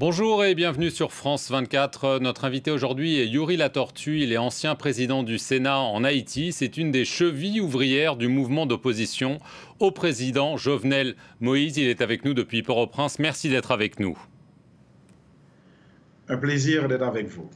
Bonjour et bienvenue sur France 24. Notre invité aujourd'hui est Yuri Latortue. Il est ancien président du Sénat en Haïti. C'est une des chevilles ouvrières du mouvement d'opposition au président Jovenel Moïse. Il est avec nous depuis Port-au-Prince. Merci d'être avec nous. Un plaisir d'être avec vous.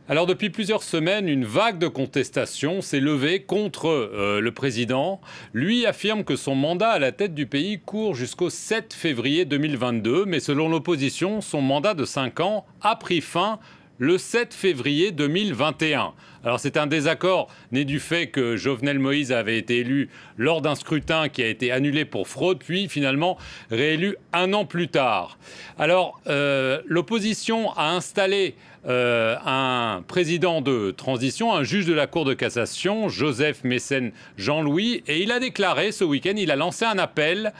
Alors depuis plusieurs semaines, une vague de contestation s'est levée contre le président. Lui affirme que son mandat à la tête du pays court jusqu'au 7 février 2022. Mais selon l'opposition, son mandat de 5 ans a pris fin le 7 février 2021. Alors c'est un désaccord né du fait que Jovenel Moïse avait été élu lors d'un scrutin qui a été annulé pour fraude, puis finalement réélu un an plus tard. Alors l'opposition a installé un président de transition, un juge de la Cour de cassation, Joseph Mécène Jean-Louis, et il a déclaré ce week-end, il a lancé un appel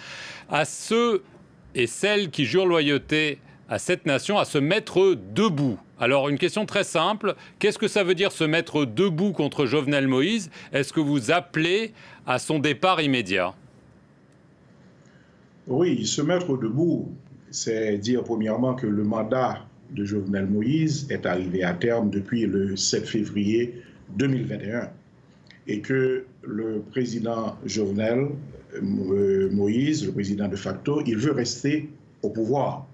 à ceux et celles qui jurent loyauté à cette nation à se mettre debout. Alors, une question très simple. Qu'est-ce que ça veut dire se mettre debout contre Jovenel Moïse? Est-ce que vous appelez à son départ immédiat? Oui, se mettre debout, c'est dire premièrement que le mandat de Jovenel Moïse est arrivé à terme depuis le 7 février 2021 et que le président Jovenel Moïse, le président de facto, il veut rester au pouvoir.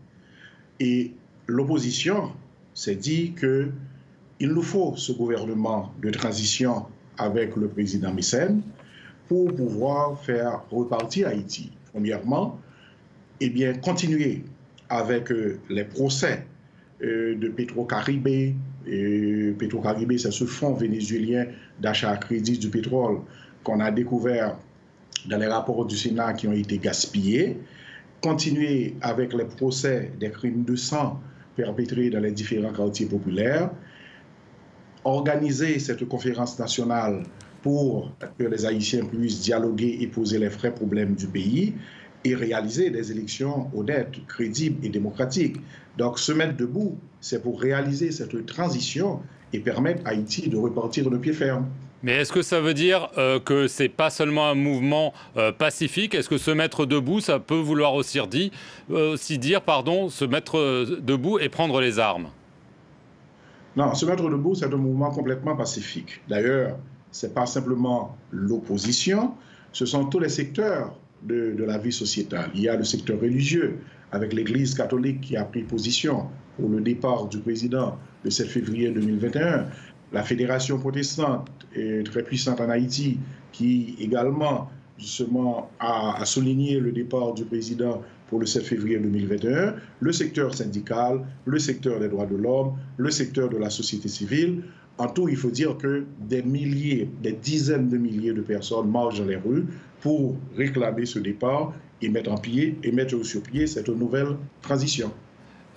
Et l'opposition s'est dit qu'il nous faut ce gouvernement de transition avec le président Mécène pour pouvoir faire repartir Haïti. Premièrement, eh bien, continuer avec les procès de Petro-Caribé. Petro-Caribé, c'est ce fonds vénézuélien d'achat à crédit du pétrole qu'on a découvert dans les rapports du Sénat qui ont été gaspillés. Continuer avec les procès des crimes de sang perpétrés dans les différents quartiers populaires, organiser cette conférence nationale pour que les Haïtiens puissent dialoguer et poser les vrais problèmes du pays et réaliser des élections honnêtes, crédibles et démocratiques. Donc se mettre debout, c'est pour réaliser cette transition et permettre à Haïti de repartir de pied ferme. Mais est-ce que ça veut dire que ce n'est pas seulement un mouvement pacifique? Est-ce que se mettre debout, ça peut vouloir aussi dire se mettre debout et prendre les armes? Non, se mettre debout, c'est un mouvement complètement pacifique. D'ailleurs, ce n'est pas simplement l'opposition, ce sont tous les secteurs de la vie sociétale. Il y a le secteur religieux, avec l'Église catholique qui a pris position pour le départ du président le 7 février 2021. La Fédération protestante est très puissante en Haïti, qui également justement a souligné le départ du président pour le 7 février 2021, le secteur syndical, le secteur des droits de l'homme, le secteur de la société civile. En tout, il faut dire que des milliers, des dizaines de milliers de personnes marchent dans les rues pour réclamer ce départ et mettre sur pied cette nouvelle transition.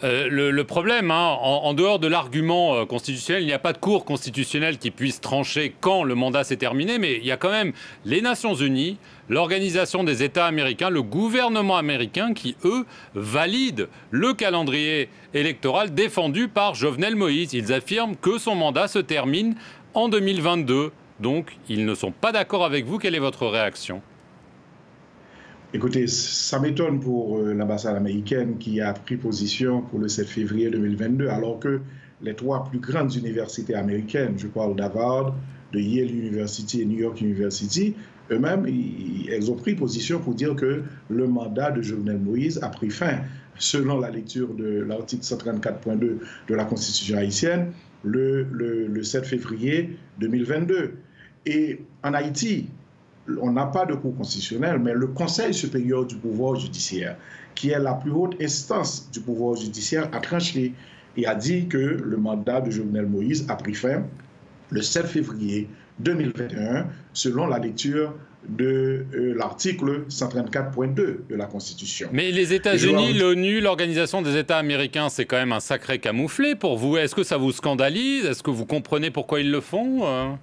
Le problème, en dehors de l'argument constitutionnel, il n'y a pas de cour constitutionnelle qui puisse trancher quand le mandat s'est terminé, mais il y a quand même les Nations Unies, l'Organisation des États américains, le gouvernement américain qui, eux, valident le calendrier électoral défendu par Jovenel Moïse. Ils affirment que son mandat se termine en 2022. Donc, ils ne sont pas d'accord avec vous. Quelle est votre réaction ? Écoutez, ça m'étonne pour l'ambassade américaine qui a pris position pour le 7 février 2022, alors que les trois plus grandes universités américaines, je parle d'Harvard, de Yale University et New York University, eux-mêmes, elles ont pris position pour dire que le mandat de Jovenel Moïse a pris fin, selon la lecture de l'article 134.2 de la Constitution haïtienne, le 7 février 2022. Et en Haïti, on n'a pas de cour constitutionnelle, mais le Conseil supérieur du pouvoir judiciaire, qui est la plus haute instance du pouvoir judiciaire, a tranché et a dit que le mandat de Jovenel Moïse a pris fin le 7 février 2021, selon la lecture de l'article 134.2 de la Constitution. Mais les États-Unis, l'ONU, l'Organisation des États américains, c'est quand même un sacré camouflet pour vous. Est-ce que ça vous scandalise? Est-ce que vous comprenez pourquoi ils le font?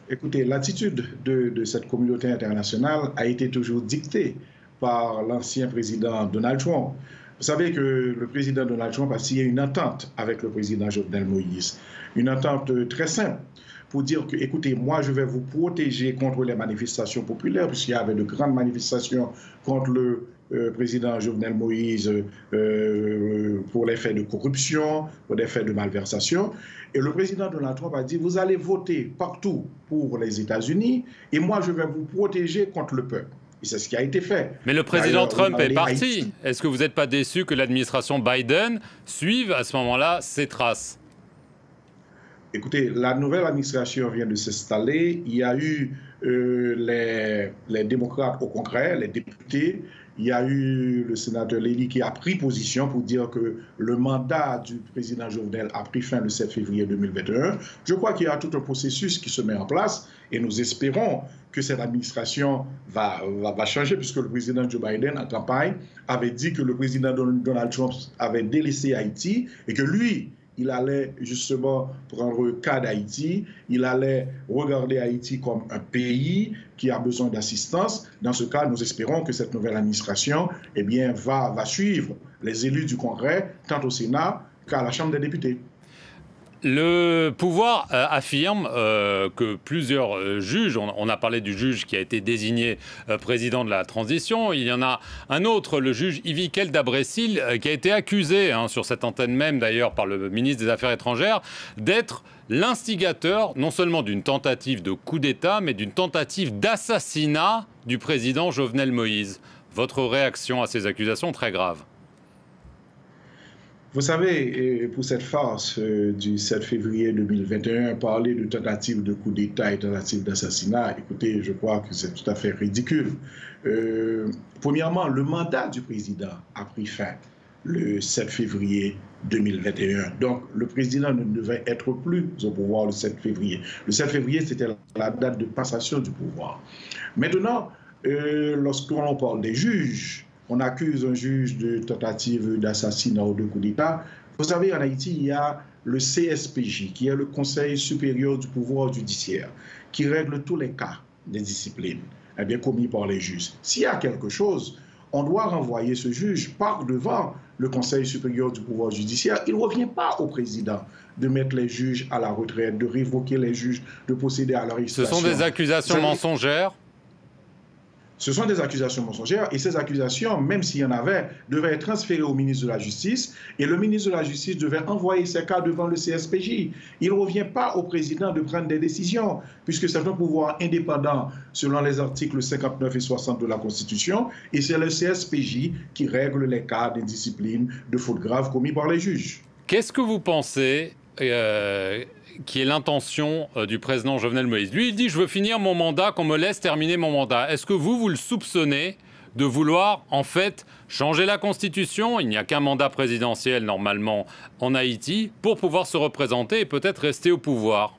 Écoutez, l'attitude de cette communauté internationale a été toujours dictée par l'ancien président Donald Trump. Vous savez que le président Donald Trump a signé une entente avec le président Jovenel Moïse, une entente très simple pour dire que, écoutez, moi je vais vous protéger contre les manifestations populaires, puisqu'il y avait de grandes manifestations contre le président Jovenel Moïse pour les faits de corruption, pour des faits de malversation. Et le président Donald Trump a dit, vous allez voter partout pour les États-Unis et moi, je vais vous protéger contre le peuple. Et c'est ce qui a été fait. Mais le président Trump est parti. Est-ce que vous n'êtes pas déçu que l'administration Biden suive à ce moment-là ses traces? Écoutez, la nouvelle administration vient de s'installer. Il y a eu les démocrates au Congrès, les députés. Il y a eu le sénateur Lely qui a pris position pour dire que le mandat du président Jovenel a pris fin le 7 février 2021. Je crois qu'il y a tout un processus qui se met en place et nous espérons que cette administration va changer puisque le président Joe Biden, en campagne, avait dit que le président Donald Trump avait délaissé Haïti et que lui, il allait justement prendre le cas d'Haïti, il allait regarder Haïti comme un pays qui a besoin d'assistance. Dans ce cas, nous espérons que cette nouvelle administration va suivre les élus du Congrès, tant au Sénat qu'à la Chambre des députés. Le pouvoir affirme que plusieurs juges, on a parlé du juge qui a été désigné président de la transition, il y en a un autre, le juge Ivikel Dabrecil, qui a été accusé, sur cette antenne même d'ailleurs par le ministre des Affaires étrangères, d'être l'instigateur non seulement d'une tentative de coup d'État, mais d'une tentative d'assassinat du président Jovenel Moïse. Votre réaction à ces accusations très graves? Vous savez, pour cette farce du 7 février 2021, parler de tentative de coup d'État et tentative d'assassinat, écoutez, je crois que c'est tout à fait ridicule. Premièrement, le mandat du président a pris fin le 7 février 2021. Donc, le président ne devait être plus au pouvoir le 7 février. Le 7 février, c'était la date de passation du pouvoir. Maintenant, lorsqu'on parle des juges, on accuse un juge de tentative d'assassinat ou de coup d'État. Vous savez, en Haïti, il y a le CSPJ, qui est le Conseil supérieur du pouvoir judiciaire, qui règle tous les cas des disciplines commis par les juges. S'il y a quelque chose, on doit renvoyer ce juge par devant le Conseil supérieur du pouvoir judiciaire. Il ne revient pas au président de mettre les juges à la retraite, de révoquer les juges, de procéder à leur arrestation. Ce sont des accusations mensongères? Ce sont des accusations mensongères et ces accusations, même s'il y en avait, devaient être transférées au ministre de la Justice et le ministre de la Justice devait envoyer ces cas devant le CSPJ. Il ne revient pas au président de prendre des décisions puisque c'est un pouvoir indépendant selon les articles 59 et 60 de la Constitution et c'est le CSPJ qui règle les cas d'indiscipline, de fautes graves commis par les juges. Qu'est-ce que vous pensez qui est l'intention du président Jovenel Moïse? Lui, il dit « Je veux finir mon mandat, qu'on me laisse terminer mon mandat ». Est-ce que vous le soupçonnez de vouloir, en fait, changer la Constitution? Il n'y a qu'un mandat présidentiel, normalement, en Haïti, pour pouvoir se représenter et peut-être rester au pouvoir.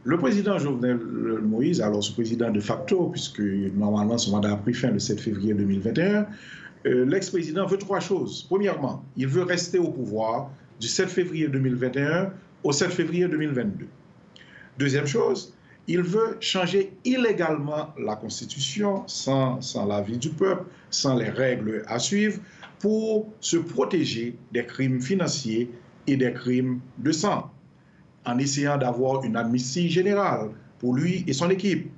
Le président Jovenel Moïse, alors ce président de facto, puisque normalement son mandat a pris fin le 7 février 2021, l'ex-président veut trois choses. Premièrement, il veut rester au pouvoir du 7 février 2021 au 7 février 2022. Deuxième chose, il veut changer illégalement la Constitution sans l'avis du peuple, sans les règles à suivre, pour se protéger des crimes financiers et des crimes de sang, en essayant d'avoir une amnistie générale pour lui et son équipe.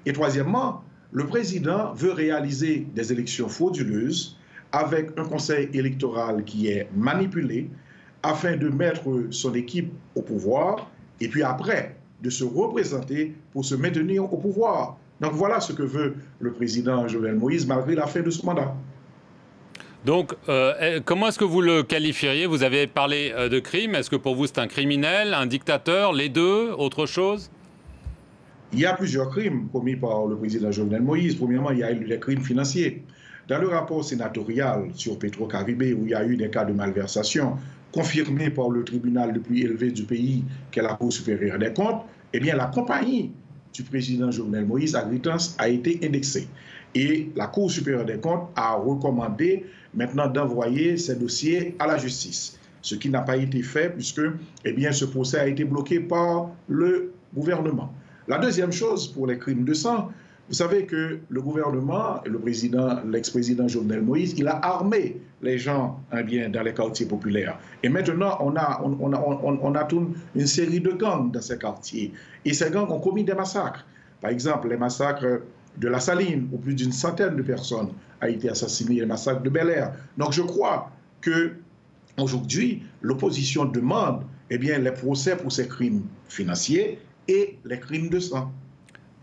Et troisièmement, le président veut réaliser des élections frauduleuses avec un conseil électoral qui est manipulé, afin de mettre son équipe au pouvoir et puis après de se représenter pour se maintenir au pouvoir. Donc voilà ce que veut le président Jovenel Moïse malgré la fin de son mandat. Donc, comment est-ce que vous le qualifieriez? Vous avez parlé de crime. Est-ce que pour vous c'est un criminel, un dictateur, les deux, autre chose? Il y a plusieurs crimes commis par le président Jovenel Moïse. Premièrement, il y a eu des crimes financiers. Dans le rapport sénatorial sur Petro-Caribé, où il y a eu des cas de malversation, confirmé par le tribunal le plus élevé du pays, qui est la Cour supérieure des comptes, eh bien, la compagnie du président Jovenel Moïse, Agritance, a été indexée. Et la Cour supérieure des comptes a recommandé maintenant d'envoyer ces dossiers à la justice. Ce qui n'a pas été fait puisque eh bien, ce procès a été bloqué par le gouvernement. La deuxième chose pour les crimes de sang, vous savez que le gouvernement, l'ex-président Jovenel Moïse, il a armé les gens dans les quartiers populaires. Et maintenant, on a toute une série de gangs dans ces quartiers. Et ces gangs ont commis des massacres. Par exemple, les massacres de la Saline, où plus d'une centaine de personnes ont été assassinées, le massacre de Bel-Air. Donc je crois qu'aujourd'hui, l'opposition demande les procès pour ces crimes financiers et les crimes de sang.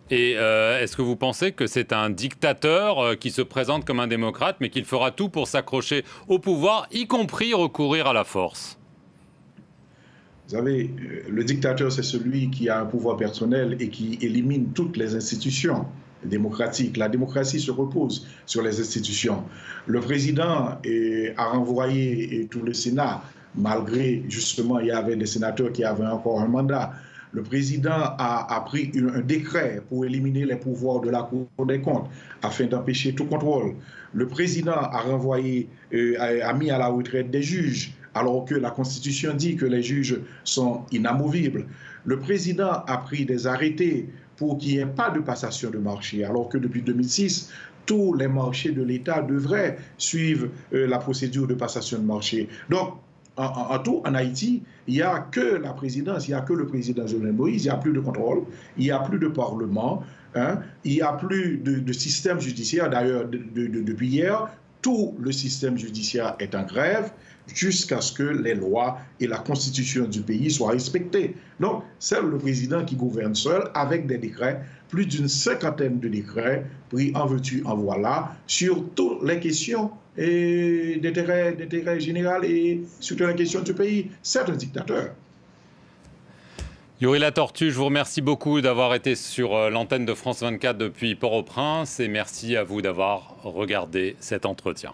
Et est-ce que vous pensez que c'est un dictateur qui se présente comme un démocrate, mais qu'il fera tout pour s'accrocher au pouvoir, y compris recourir à la force? Vous savez, le dictateur, c'est celui qui a un pouvoir personnel et qui élimine toutes les institutions démocratiques. La démocratie se repose sur les institutions. Le président a renvoyé tout le Sénat, malgré, justement, il y avait des sénateurs qui avaient encore un mandat. Le président a pris un décret pour éliminer les pouvoirs de la Cour des comptes afin d'empêcher tout contrôle. Le président a renvoyé, a mis à la retraite des juges, alors que la Constitution dit que les juges sont inamovibles. Le président a pris des arrêtés pour qu'il n'y ait pas de passation de marché, alors que depuis 2006, tous les marchés de l'État devraient suivre la procédure de passation de marché. Donc, en tout, en Haïti, il n'y a que la présidence, il n'y a que le président Jovenel Moïse, il n'y a plus de contrôle, il n'y a plus de parlement, il n'y a plus de système judiciaire. D'ailleurs, depuis hier, tout le système judiciaire est en grève jusqu'à ce que les lois et la constitution du pays soient respectées. Donc, c'est le président qui gouverne seul avec des décrets, plus d'une cinquantaine de décrets pris en veux-tu, en voilà, sur toutes les questions d'intérêt général et sur toutes les questions du pays. C'est un dictateur. Youri Latortue, je vous remercie beaucoup d'avoir été sur l'antenne de France 24 depuis Port-au-Prince et merci à vous d'avoir regardé cet entretien.